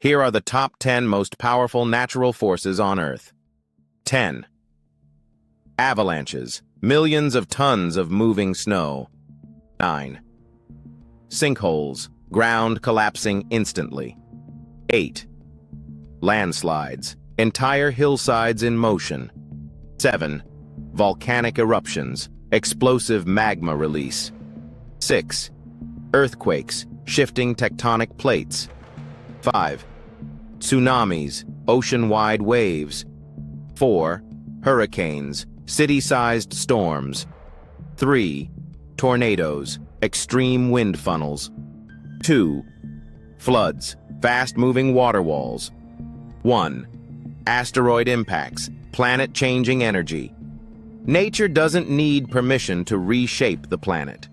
Here are the top 10 most powerful natural forces on Earth. 10. Avalanches, millions of tons of moving snow. 9. Sinkholes, ground collapsing instantly. 8. Landslides, entire hillsides in motion. 7. Volcanic eruptions, explosive magma release. 6. Earthquakes, shifting tectonic plates. 5. Tsunamis, ocean-wide waves. 4. Hurricanes, city-sized storms. 3. Tornadoes, extreme wind funnels. 2. Floods, fast-moving water walls. 1. Asteroid impacts, planet-changing energy. Nature doesn't need permission to reshape the planet.